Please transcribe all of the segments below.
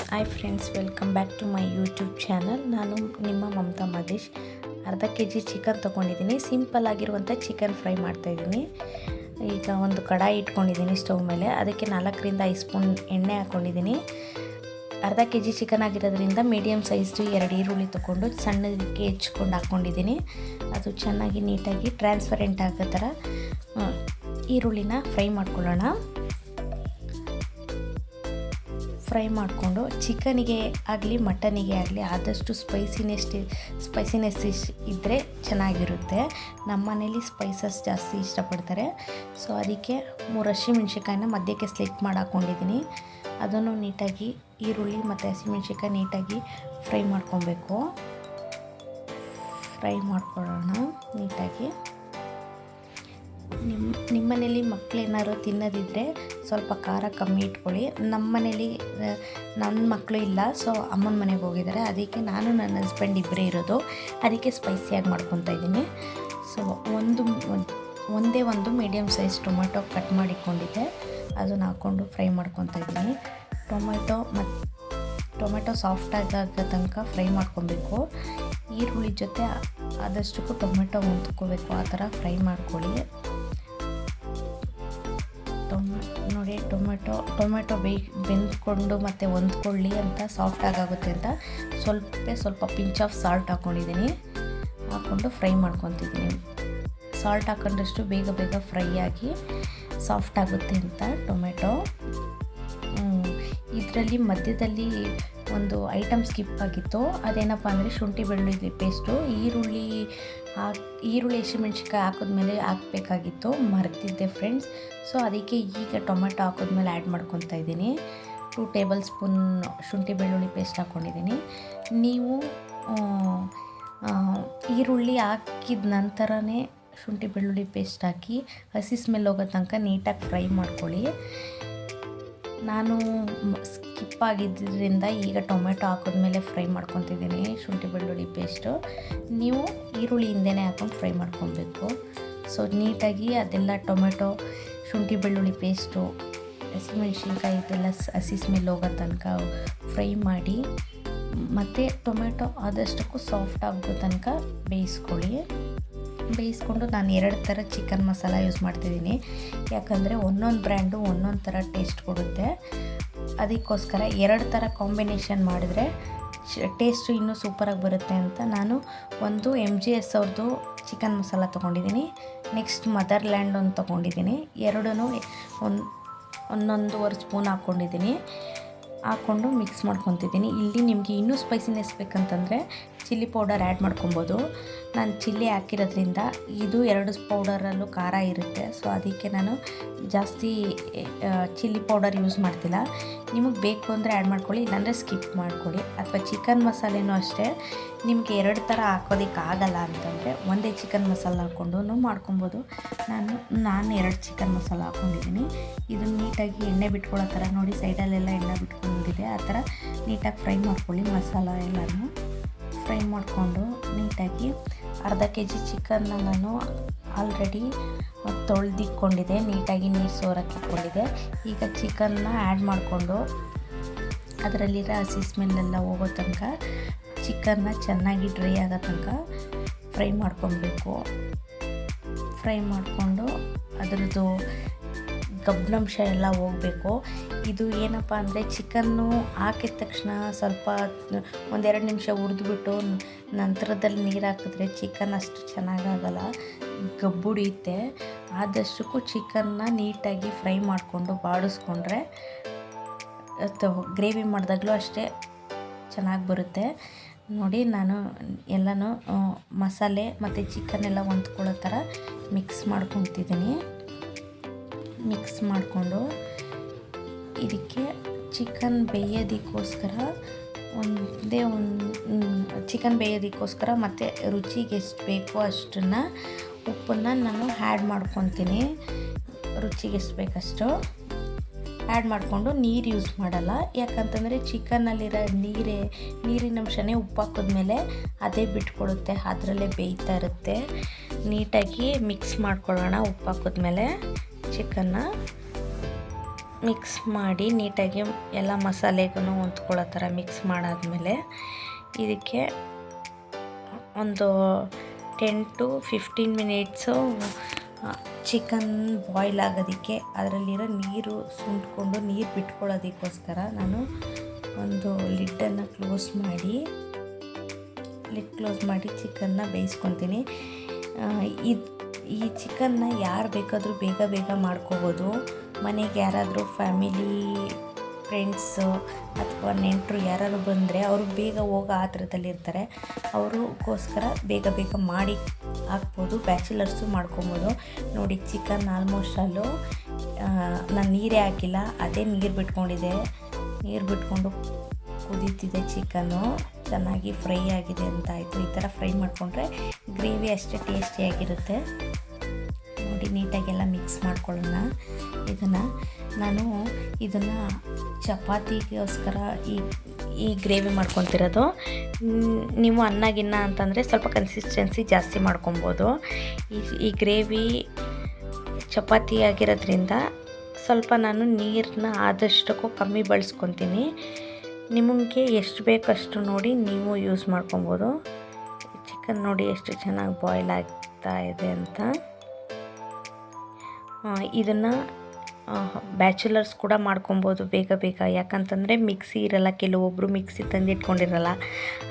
Hi friends, welcome back to my YouTube channel. ನಾನು ನಿಮ್ಮ ಮಮತಾ ಮದೇಶ್. ಅರ್ಧ kg ಚಿಕನ್ ತೊಗೊಂಡಿದ್ದೀನಿ. ಸಿಂಪಲ್ ಆಗಿರುವಂಥ ಚಿಕನ್ ಫ್ರೈ ಮಾಡ್ತಾಯಿದ್ದೀನಿ. ಈಗ ಒಂದು ಕಡಾಯಿ ಇಟ್ಕೊಂಡಿದ್ದೀನಿ ಸ್ಟವ್ ಮೇಲೆ. ಅದಕ್ಕೆ 4ರಿಂದ 5 ಸ್ಪೂನ್ ಎಣ್ಣೆ ಹಾಕ್ಕೊಂಡಿದ್ದೀನಿ. ಅರ್ಧ kg ಚಿಕನ್ ಆಗಿರೋದ್ರಿಂದ ಮೀಡಿಯಮ್ ಸೈಜ್ದು 2 ಈರುಳ್ಳಿ ತೊಗೊಂಡು ಸಣ್ಣದಕ್ಕೆ ಹೆಚ್ಕೊಂಡು ಹಾಕ್ಕೊಂಡಿದ್ದೀನಿ. ಅದು ಚೆನ್ನಾಗಿ ನೀಟಾಗಿ ಟ್ರಾನ್ಸ್ಪರೆಂಟ್ ಆಗೋ ಥರ ಈರುಳ್ಳಿನ ಫ್ರೈ ಮಾಡ್ಕೊಳ್ಳೋಣ. ಫ್ರೈ ಮಾಡಿಕೊಂಡು ಚಿಕನಿಗೆ ಆಗಲಿ ಮಟನಿಗೆ ಆಗಲಿ ಆದಷ್ಟು ಸ್ಪೈಸಿನೆಸ್ ಇದ್ದರೆ ಚೆನ್ನಾಗಿರುತ್ತೆ. ನಮ್ಮ ಮನೇಲಿ ಸ್ಪೈಸಸ್ ಜಾಸ್ತಿ ಇಷ್ಟಪಡ್ತಾರೆ. ಸೊ ಅದಕ್ಕೆ 3 ಹಸಿಮೆಣ್ಸಿಕಾಯಿನ ಮಧ್ಯಕ್ಕೆ ಸ್ಲಿಟ್ ಮಾಡಿ ಹಾಕ್ಕೊಂಡಿದ್ದೀನಿ. ಅದನ್ನು ನೀಟಾಗಿ ಈರುಳ್ಳಿ ಮತ್ತು ಹಸಿಮೆಣ್ಸಿಕಾಯಿ ನೀಟಾಗಿ ಫ್ರೈ ಮಾಡ್ಕೊಬೇಕು. ಫ್ರೈ ಮಾಡ್ಕೊಳ್ಳೋಣ ನೀಟಾಗಿ. ನಿಮ್ಮ ಮನೇಲಿ ಮಕ್ಕಳೇನಾದ್ರು ತಿನ್ನೋದಿದ್ದರೆ ಸ್ವಲ್ಪ ಖಾರ ಕಮ್ಮಿ ಇಟ್ಕೊಳ್ಳಿ. ನಮ್ಮ ಮನೇಲಿ ನನ್ನ ಮಕ್ಕಳು ಇಲ್ಲ, ಸೊ ಅಮ್ಮನ ಮನೆಗೆ ಹೋಗಿದ್ದಾರೆ. ಅದಕ್ಕೆ ನಾನು ನನ್ನ ಹಸ್ಬೆಂಡ್ ಇಬ್ಬರೇ ಇರೋದು. ಅದಕ್ಕೆ ಸ್ಪೈಸಿಯಾಗಿ ಮಾಡ್ಕೊತಾ ಇದ್ದೀನಿ. ಸೊ ಒಂದೇ ಒಂದು ಮೀಡಿಯಮ್ ಸೈಜ್ ಟೊಮೆಟೊ ಕಟ್ ಮಾಡಿಕೊಂಡಿದ್ದೆ, ಅದನ್ನು ಹಾಕ್ಕೊಂಡು ಫ್ರೈ ಮಾಡ್ಕೊತಾ ಇದ್ದೀನಿ. ಟೊಮೆಟೊ ಸಾಫ್ಟಾಗಿ ಆಗೋ ತನಕ ಫ್ರೈ ಮಾಡ್ಕೊಬೇಕು. ಈರುಳ್ಳಿ ಜೊತೆ ಆದಷ್ಟಕ್ಕೂ ಟೊಮೆಟೊ ಹೊಂದ್ಕೋಬೇಕು, ಆ ಥರ ಫ್ರೈ ಮಾಡ್ಕೊಳ್ಳಿ. ನೋಡಿ, ಟೊಮೆಟೊ ಬೆಂದ್ಕೊಂಡು ಮತ್ತು ಹೊಂದ್ಕೊಳ್ಳಿ ಅಂತ ಸಾಫ್ಟಾಗಿ ಆಗುತ್ತೆ ಅಂತ ಸ್ವಲ್ಪ ಪಿಂಚ್ ಆಫ್ ಸಾಲ್ಟ್ ಹಾಕ್ಕೊಂಡಿದ್ದೀನಿ. ಹಾಕ್ಕೊಂಡು ಫ್ರೈ ಮಾಡ್ಕೊತಿದ್ದೀನಿ. ಸಾಲ್ಟ್ ಹಾಕೊಂಡಷ್ಟು ಬೇಗ ಫ್ರೈ ಆಗಿ ಸಾಫ್ಟ್ ಆಗುತ್ತೆ ಅಂತ ಟೊಮೆಟೊ. ಇದರಲ್ಲಿ ಮಧ್ಯದಲ್ಲಿ ಒಂದು ಐಟಮ್ ಸ್ಕಿಪ್ ಆಗಿತ್ತು. ಅದೇನಪ್ಪ ಅಂದರೆ ಶುಂಠಿ ಬೆಳ್ಳುಳ್ಳಿ ಪೇಸ್ಟು. ಈರುಳ್ಳಿ ಹಸಿಮೆಣ್ಸಿಕಾಯಿ ಹಾಕಿದ್ಮೇಲೆ ಹಾಕಬೇಕಾಗಿತ್ತು, ಮರೆತಿದ್ದೆ ಫ್ರೆಂಡ್ಸ್. ಸೊ ಅದಕ್ಕೆ ಈಗ ಟೊಮೆಟೊ ಹಾಕಿದ್ಮೇಲೆ ಆ್ಯಡ್ ಮಾಡ್ಕೊತಾ ಇದ್ದೀನಿ. 2 ಟೇಬಲ್ ಸ್ಪೂನ್ ಶುಂಠಿ ಬೆಳ್ಳುಳ್ಳಿ ಪೇಸ್ಟ್ ಹಾಕ್ಕೊಂಡಿದ್ದೀನಿ. ನೀವು ಈರುಳ್ಳಿ ಹಾಕಿದ ನಂತರನೇ ಶುಂಠಿ ಬೆಳ್ಳುಳ್ಳಿ ಪೇಸ್ಟ್ ಹಾಕಿ ಹಸಿ ಸ್ಮೆಲ್ ಹೋಗೋ ತನಕ ನೀಟಾಗಿ ಫ್ರೈ ಮಾಡ್ಕೊಳ್ಳಿ. ನಾನು ಸ್ಕಿಪ್ ಆಗಿದ್ದರಿಂದ ಈಗ ಟೊಮೆಟೊ ಹಾಕಿದ್ಮೇಲೆ ಫ್ರೈ ಮಾಡ್ಕೊತಿದ್ದೀನಿ ಶುಂಠಿ ಬೆಳ್ಳುಳ್ಳಿ ಪೇಸ್ಟು. ನೀವು ಈರುಳ್ಳಿ ಹಿಂದೆನೇ ಹಾಕ್ಕೊಂಡು ಫ್ರೈ ಮಾಡ್ಕೊಬೇಕು. ಸೊ ನೀಟಾಗಿ ಅದೆಲ್ಲ ಟೊಮೆಟೊ, ಶುಂಠಿ ಬೆಳ್ಳುಳ್ಳಿ ಪೇಸ್ಟು, ಹಸಿಮೆಣ್ಸಿನ್ಕಾಯಿ ಇದೆಲ್ಲ ಹಸಿ ಸ್ಮೆಲ್ ಹೋಗೋ ತನಕ ಫ್ರೈ ಮಾಡಿ, ಮತ್ತು ಟೊಮೆಟೊ ಆದಷ್ಟಕ್ಕೂ ಸಾಫ್ಟ್ ಆಗೋ ತನಕ ಬೇಯಿಸ್ಕೊಂಡು ನಾನು 2 ಥರ ಚಿಕನ್ ಮಸಾಲ ಯೂಸ್ ಮಾಡ್ತಿದ್ದೀನಿ. ಯಾಕಂದರೆ ಒಂದೊಂದು ಬ್ರ್ಯಾಂಡು ಒಂದೊಂದು ಥರ ಟೇಸ್ಟ್ ಕೊಡುತ್ತೆ. ಅದಕ್ಕೋಸ್ಕರ 2 ಥರ ಕಾಂಬಿನೇಷನ್ ಮಾಡಿದ್ರೆ ಟೇಸ್ಟು ಇನ್ನೂ ಸೂಪರಾಗಿ ಬರುತ್ತೆ ಅಂತ ನಾನು ಒಂದು MGS ಅವ್ರದ್ದು ಚಿಕನ್ ಮಸಾಲ ತೊಗೊಂಡಿದ್ದೀನಿ. ನೆಕ್ಸ್ಟ್ ಮದರ್ಲ್ಯಾಂಡ್ ಒಂದು ತೊಗೊಂಡಿದ್ದೀನಿ. ಎರಡೂ 1.5 ಸ್ಪೂನ್ ಹಾಕ್ಕೊಂಡಿದ್ದೀನಿ. ಹಾಕ್ಕೊಂಡು ಮಿಕ್ಸ್ ಮಾಡ್ಕೊತಿದ್ದೀನಿ. ಇಲ್ಲಿ ನಿಮಗೆ ಇನ್ನೂ ಸ್ಪೈಸಿನೆಸ್ ಬೇಕಂತಂದರೆ ಚಿಲ್ಲಿ ಪೌಡರ್ ಆ್ಯಡ್ ಮಾಡ್ಕೊಬೋದು. ನಾನು ಚಿಲ್ಲಿ ಹಾಕಿರೋದ್ರಿಂದ ಇದು 2 ಪೌಡರಲ್ಲೂ ಖಾರ ಇರುತ್ತೆ. ಸೊ ಅದಕ್ಕೆ ನಾನು ಜಾಸ್ತಿ ಚಿಲ್ಲಿ ಪೌಡರ್ ಯೂಸ್ ಮಾಡ್ತಿಲ್ಲ. ನಿಮಗೆ ಬೇಕು ಅಂದರೆ ಆ್ಯಡ್ ಮಾಡ್ಕೊಳ್ಳಿ, ಇಲ್ಲಾಂದರೆ ಸ್ಕಿಪ್ ಮಾಡ್ಕೊಳ್ಳಿ. ಅಥವಾ ಚಿಕನ್ ಮಸಾಲೆನೂ ಅಷ್ಟೇ, ನಿಮಗೆ 2 ಥರ ಹಾಕೋದಕ್ಕೆ ಆಗಲ್ಲ ಅಂತಂದರೆ ಒಂದೇ ಚಿಕನ್ ಮಸಾಲ ಹಾಕ್ಕೊಂಡು ಮಾಡ್ಕೊಬೋದು. ನಾನು 2 ಚಿಕನ್ ಮಸಾಲ ಹಾಕ್ಕೊಂಡಿದ್ದೀನಿ. ಇದನ್ನು ನೀಟಾಗಿ ಎಣ್ಣೆ ಬಿಟ್ಕೊಳ್ಳೋ ಥರ ನೋಡಿ, ಸೈಡಲ್ಲೆಲ್ಲ ಎಣ್ಣೆ ಬಿಟ್ಕೊಂಡಿದೆ, ಆ ಥರ ನೀಟಾಗಿ ಫ್ರೈ ಮಾಡ್ಕೊಳ್ಳಿ. ಮಸಾಲ ಎಲ್ಲನೂ ಫ್ರೈ ಮಾಡಿಕೊಂಡು ನೀಟಾಗಿ ಅರ್ಧ kg ಚಿಕನ್ನ ನಾನು ಆಲ್ರೆಡಿ ತೊಳೆದಿಕ್ಕೊಂಡಿದ್ದೆ, ನೀಟಾಗಿ ನೀರು ಸೋರಕ್ಕೆ ಇಟ್ಕೊಂಡಿದ್ದೆ. ಈಗ ಚಿಕನ್ನ ಆ್ಯಡ್ ಮಾಡಿಕೊಂಡು ಅದರಲ್ಲಿರೋ ಹಸಿ ಸ್ಮೆಲ್ಲೆಲ್ಲ ಹೋಗೋ ತನಕ ಚಿಕನ್ನ ಚೆನ್ನಾಗಿ ಡ್ರೈ ಆಗೋ ತನಕ ಫ್ರೈ ಮಾಡ್ಕೊಬೇಕು. ಫ್ರೈ ಮಾಡಿಕೊಂಡು ಅದರದ್ದು ಗಬ್ನಂಶ ಎಲ್ಲ ಹೋಗಬೇಕು. ಇದು ಏನಪ್ಪ ಅಂದರೆ ಚಿಕನ್ನು ಹಾಕಿದ ತಕ್ಷಣ ಸ್ವಲ್ಪ 1-2 ನಿಮಿಷ ಹುರಿದ್ಬಿಟ್ಟು ನಂತರದಲ್ಲಿ ನೀರು ಹಾಕಿದ್ರೆ ಚಿಕನ್ ಅಷ್ಟು ಚೆನ್ನಾಗಾಗಲ್ಲ, ಗಬ್ಬುಡಿಯುತ್ತೆ. ಆದಷ್ಟಕ್ಕೂ ಚಿಕನ್ನ ನೀಟಾಗಿ ಫ್ರೈ ಮಾಡಿಕೊಂಡು ಬಾಡಿಸ್ಕೊಂಡ್ರೆ ಗ್ರೇವಿ ಮಾಡಿದಾಗಲೂ ಅಷ್ಟೇ ಚೆನ್ನಾಗಿ ಬರುತ್ತೆ. ನೋಡಿ, ನಾನು ಎಲ್ಲನೂ ಮಸಾಲೆ ಮತ್ತು ಚಿಕನ್ನೆಲ್ಲ ಹೊಂದ್ಕೊಳ್ಳೋ ಥರ ಮಿಕ್ಸ್ ಮಾಡ್ಕೊತಿದ್ದೀನಿ. ಮಿಕ್ಸ್ ಮಾಡಿಕೊಂಡು ಇದಕ್ಕೆ ಚಿಕನ್ ಬೇಯೋದಕ್ಕೋಸ್ಕರ ಚಿಕನ್ ಬೇಯೋದಕ್ಕೋಸ್ಕರ ಮತ್ತು ರುಚಿಗೆ ಎಷ್ಟು ಬೇಕೋ ಅಷ್ಟನ್ನು ಉಪ್ಪನ್ನು ನಾನು ಆ್ಯಡ್ ಮಾಡ್ಕೊತೀನಿ. ರುಚಿಗೆ ಎಷ್ಟು ಬೇಕಷ್ಟು ಆ್ಯಡ್ ಮಾಡಿಕೊಂಡು ನೀರು ಯೂಸ್ ಮಾಡಲ್ಲ. ಯಾಕಂತಂದರೆ ಚಿಕನ್ನಲ್ಲಿರೋ ನೀರಿನಂಶನೇ ಉಪ್ಪು ಹಾಕಿದ್ಮೇಲೆ ಅದೇ ಬಿಟ್ಕೊಡುತ್ತೆ, ಅದರಲ್ಲೇ ಬೇಯ್ತಾ ಇರುತ್ತೆ. ನೀಟಾಗಿ ಮಿಕ್ಸ್ ಮಾಡ್ಕೊಳ್ಳೋಣ. ಉಪ್ಪು ಹಾಕಿದ್ಮೇಲೆ ಚಿಕನ್ನ ಮಿಕ್ಸ್ ಮಾಡಿ ನೀಟಾಗಿ ಎಲ್ಲ ಮಸಾಲೆಗೂ ಹೊಂದ್ಕೊಳ್ಳೋ ಥರ ಮಿಕ್ಸ್ ಮಾಡಾದಮೇಲೆ ಇದಕ್ಕೆ ಒಂದು 10 to 15 ಮಿನಿಟ್ಸು ಚಿಕನ್ ಬಾಯ್ಲ್ ಆಗೋದಕ್ಕೆ ಅದರಲ್ಲಿರೋ ನೀರು ಸುಂಡ್ಕೊಂಡು ನೀರು ಬಿಟ್ಕೊಳ್ಳೋದಕ್ಕೋಸ್ಕರ ನಾನು ಒಂದು ಲಿಡ್ಡನ್ನು ಕ್ಲೋಸ್ ಮಾಡಿ ಚಿಕನ್ನ ಬೇಯಿಸ್ಕೊತೀನಿ. ಈ ಚಿಕನ್ನ ಯಾರು ಬೇಕಾದರೂ ಬೇಗ ಮಾಡ್ಕೋಬೋದು. ಮನೆಗೆ ಯಾರಾದರೂ ಫ್ಯಾಮಿಲಿ ಫ್ರೆಂಡ್ಸು ಅಥವಾ ನೆಂಟರು ಯಾರಾದ್ರು ಬಂದರೆ ಅವರು ಬೇಗ ಹೋಗೋ ಆತರದಲ್ಲಿರ್ತಾರೆ, ಅವ್ರಿಗೋಸ್ಕರ ಬೇಗ ಮಾಡಿ ಹಾಕ್ಬೋದು. ಬ್ಯಾಚುಲರ್ಸು ಮಾಡ್ಕೊಬೋದು. ನೋಡಿ ಚಿಕನ್ ಆಲ್ಮೋಸ್ಟ್ ಅಲ್ಲೂ ನಾನು ನೀರೇ ಹಾಕಿಲ್ಲ, ಅದೇ ನೀರು ಬಿಟ್ಕೊಂಡು ಕುದೀತಿದೆ. ಚಿಕನ್ನು ಚೆನ್ನಾಗಿ ಫ್ರೈ ಆಗಿದೆ ಅಂತ ಆಯಿತು. ಈ ಥರ ಫ್ರೈ ಮಾಡಿಕೊಂಡ್ರೆ ಗ್ರೇವಿ ಅಷ್ಟೇ ಟೇಸ್ಟಿಯಾಗಿರುತ್ತೆ. ನೋಡಿ ನೀಟಾಗೆಲ್ಲ ಮಿಕ್ಸ್ ಮಾಡ್ಕೊಳ್ಳೋಣ. ನಾನು ಇದನ್ನು ಚಪಾತಿಗೋಸ್ಕರ ಈ ಗ್ರೇವಿ ಮಾಡ್ಕೊತಿರೋದು. ನೀವು ಅನ್ನ ಅಂತಂದರೆ ಸ್ವಲ್ಪ ಕನ್ಸಿಸ್ಟೆನ್ಸಿ ಜಾಸ್ತಿ ಮಾಡ್ಕೊಬೋದು. ಈ ಗ್ರೇವಿ ಚಪಾತಿ ಆಗಿರೋದ್ರಿಂದ ಸ್ವಲ್ಪ ನಾನು ನೀರನ್ನ ಆದಷ್ಟಕ್ಕೂ ಕಮ್ಮಿ ಬಳಸ್ಕೊತೀನಿ. ನಿಮಗೆ ಎಷ್ಟು ಬೇಕಷ್ಟು ನೋಡಿ ನೀವು ಯೂಸ್ ಮಾಡ್ಕೊಬೋದು. ಚಿಕನ್ ನೋಡಿ ಎಷ್ಟು ಚೆನ್ನಾಗಿ ಬಾಯ್ಲ್ ಆಗ್ತಾ ಇದೆ ಅಂತ. ಇದನ್ನು ಬ್ಯಾಚುಲರ್ಸ್ ಕೂಡ ಮಾಡ್ಕೊಬೋದು ಬೇಗ. ಯಾಕಂತಂದರೆ ಮಿಕ್ಸಿ ಇರಲ್ಲ, ಕೆಲವೊಬ್ಬರು ಮಿಕ್ಸಿ ತಂದಿಟ್ಕೊಂಡಿರಲ್ಲ.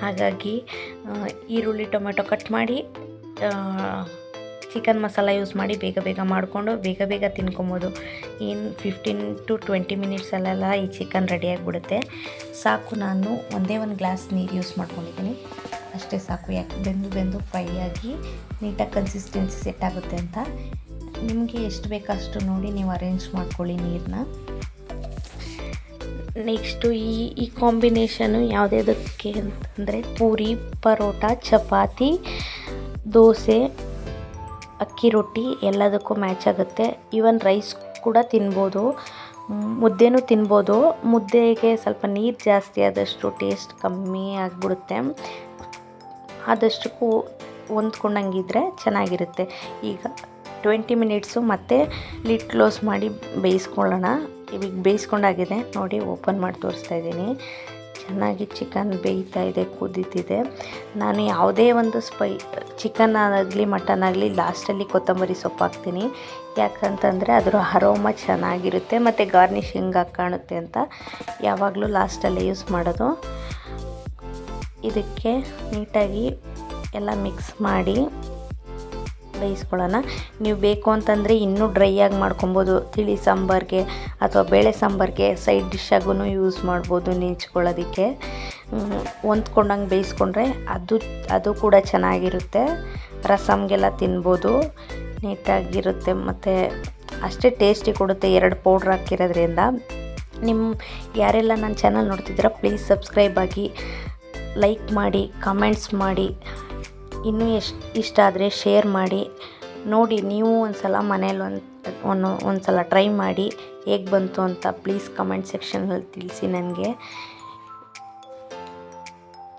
ಹಾಗಾಗಿ ಈರುಳ್ಳಿ ಟೊಮೆಟೊ ಕಟ್ ಮಾಡಿ ಚಿಕನ್ ಮಸಾಲ ಯೂಸ್ ಮಾಡಿ ಬೇಗ ಮಾಡಿಕೊಂಡು ಬೇಗ ತಿನ್ಕೊಬೋದು. 15 to 20 ಮಿನಿಟ್ಸಲ್ಲೆಲ್ಲ ಈ ಚಿಕನ್ ರೆಡಿಯಾಗಿಬಿಡುತ್ತೆ. ಸಾಕು, ನಾನು ಒಂದೇ ಒಂದು ಗ್ಲಾಸ್ ನೀರು ಯೂಸ್ ಮಾಡ್ಕೊಂಡಿದ್ದೀನಿ, ಅಷ್ಟೇ ಸಾಕು. ಯಾಕೆ ಬೆಂದು ಫ್ರೈ ಆಗಿ ನೀಟಾಗಿ ಕನ್ಸಿಸ್ಟೆನ್ಸಿ ಸೆಟ್ ಆಗುತ್ತೆ ಅಂತ. ನಿಮಗೆ ಎಷ್ಟು ಬೇಕಷ್ಟು ನೋಡಿ ನೀವು ಅರೇಂಜ್ ಮಾಡ್ಕೊಳ್ಳಿ ನೀರನ್ನ. ನೆಕ್ಸ್ಟು ಈ ಕಾಂಬಿನೇಷನು ಯಾವುದಕ್ಕೆ ಅಂತಂದರೆ ಪೂರಿ, ಪರೋಟ, ಚಪಾತಿ, ದೋಸೆ, ಅಕ್ಕಿ ರೊಟ್ಟಿ ಎಲ್ಲದಕ್ಕೂ ಮ್ಯಾಚ್ ಆಗುತ್ತೆ. ಈವನ್ ರೈಸ್ ಕೂಡ ತಿನ್ಬೋದು, ಮುದ್ದೆನೂ ತಿನ್ಬೋದು. ಮುದ್ದೆಗೆ ಸ್ವಲ್ಪ ನೀರು ಜಾಸ್ತಿ ಆದಷ್ಟು ಟೇಸ್ಟ್ ಕಮ್ಮಿ ಆಗಿಬಿಡುತ್ತೆ. ಆದಷ್ಟಕ್ಕೂ ಹೊಂದ್ಕೊಂಡಂಗಿದ್ರೆ ಚೆನ್ನಾಗಿರುತ್ತೆ. ಈಗ 20 ಮಿನಿಟ್ಸು ಮತ್ತೆ ಲಿಡ್ ಕ್ಲೋಸ್ ಮಾಡಿ ಬೇಯಿಸ್ಕೊಳ್ಳೋಣ. ಇವಾಗ ಬೇಯಿಸ್ಕೊಂಡಾಗಿದೆ ನೋಡಿ, ಓಪನ್ ಮಾಡಿ ತೋರಿಸ್ತಾ ಇದ್ದೀನಿ. ಚೆನ್ನಾಗಿ ಚಿಕನ್ ಬೇಯ್ತಾ ಇದೆ, ಕುದೀತಿದೆ. ನಾನು ಯಾವುದೇ ಒಂದು ಚಿಕನ್ ಆಗಲಿ ಮಟನ್ ಆಗಲಿ ಲಾಸ್ಟಲ್ಲಿ ಕೊತ್ತಂಬರಿ ಸೊಪ್ಪು ಹಾಕ್ತೀನಿ. ಯಾಕಂತಂದರೆ ಅದರ ಅರೋಮ ಚೆನ್ನಾಗಿರುತ್ತೆ ಮತ್ತು ಗಾರ್ನಿಷಿಂಗ್ ಆಗಿ ಕಾಣುತ್ತೆ ಅಂತ ಯಾವಾಗಲೂ ಲಾಸ್ಟಲ್ಲೇ ಯೂಸ್ ಮಾಡೋದು. ಇದಕ್ಕೆ ನೀಟಾಗಿ ಎಲ್ಲ ಮಿಕ್ಸ್ ಮಾಡಿ ಬೇಯಿಸ್ಕೊಳ್ಳೋಣ. ನೀವು ಬೇಕು ಅಂತಂದರೆ ಇನ್ನೂ ಡ್ರೈ ಆಗಿ ಮಾಡ್ಕೊಬೋದು. ತಿಳಿ ಸಾಂಬಾರಿಗೆ ಅಥವಾ ಬೇಳೆ ಸಾಂಬಾರಿಗೆ ಸೈಡ್ ಡಿಶ್ಶಾಗೂ ಯೂಸ್ ಮಾಡ್ಬೋದು ನೆಂಚ್ಕೊಳ್ಳೋದಕ್ಕೆ. ಹೊಂದ್ಕೊಂಡಂಗೆ ಬೇಯಿಸ್ಕೊಂಡ್ರೆ ಅದು ಕೂಡ ಚೆನ್ನಾಗಿರುತ್ತೆ. ರಸಮ್ಗೆಲ್ಲ ತಿನ್ಬೋದು, ನೀಟಾಗಿರುತ್ತೆ ಮತ್ತು ಅಷ್ಟೇ ಟೇಸ್ಟಿ ಕೊಡುತ್ತೆ. 2 ಪೌಡ್ರ್ ಹಾಕಿರೋದ್ರಿಂದ. ಯಾರೆಲ್ಲ ನನ್ನ ಚಾನಲ್ ನೋಡ್ತಿದ್ದೀರಾ ಪ್ಲೀಸ್ ಸಬ್ಸ್ಕ್ರೈಬ್ ಆಗಿ, ಲೈಕ್ ಮಾಡಿ, ಕಮೆಂಟ್ಸ್ ಮಾಡಿ, ಇನ್ನೂ ಇಷ್ಟ ಆದರೆ ಶೇರ್ ಮಾಡಿ. ನೋಡಿ ನೀವು ಒಂದ್ಸಲ ಮನೇಲಿ ಒಂದ್ಸಲ ಟ್ರೈ ಮಾಡಿ ಹೇಗೆ ಬಂತು ಅಂತ ಪ್ಲೀಸ್ ಕಮೆಂಟ್ ಸೆಕ್ಷನಲ್ಲಿ ತಿಳಿಸಿ. ನನಗೆ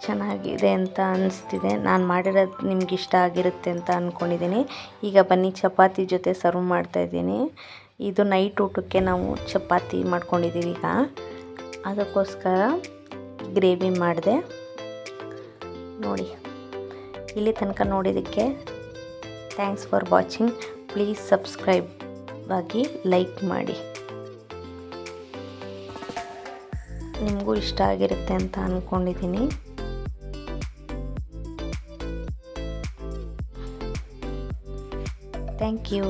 ಚೆನ್ನಾಗಿದೆ ಅಂತ ಅನಿಸ್ತಿದೆ. ನಾನು ಮಾಡಿರೋದು ನಿಮ್ಗೆ ಇಷ್ಟ ಆಗಿರುತ್ತೆ ಅಂತ ಅಂದ್ಕೊಂಡಿದ್ದೀನಿ. ಈಗ ಬನ್ನಿ ಚಪಾತಿ ಜೊತೆ ಸರ್ವ್ ಮಾಡ್ತಾಯಿದ್ದೀನಿ. ಇದು ನೈಟ್ ಊಟಕ್ಕೆ ನಾವು ಚಪಾತಿ ಮಾಡ್ಕೊಂಡಿದ್ದೀವಿ. ಈಗ ಅದಕ್ಕೋಸ್ಕರ ಗ್ರೇವಿ ಮಾಡಿದೆ. ನೋಡಿ, ಇಲ್ಲಿ ತನಕ ನೋಡಿದ್ದಕ್ಕೆ thanks for watching. Please subscribe ಆಗಿ, ಲೈಕ್ ಮಾಡಿ. ನಿಮಗೂ ಇಷ್ಟ ಆಗಿರುತ್ತೆ ಅಂತ ಅಂದ್ಕೊಂಡಿದ್ದೀನಿ. Thank you.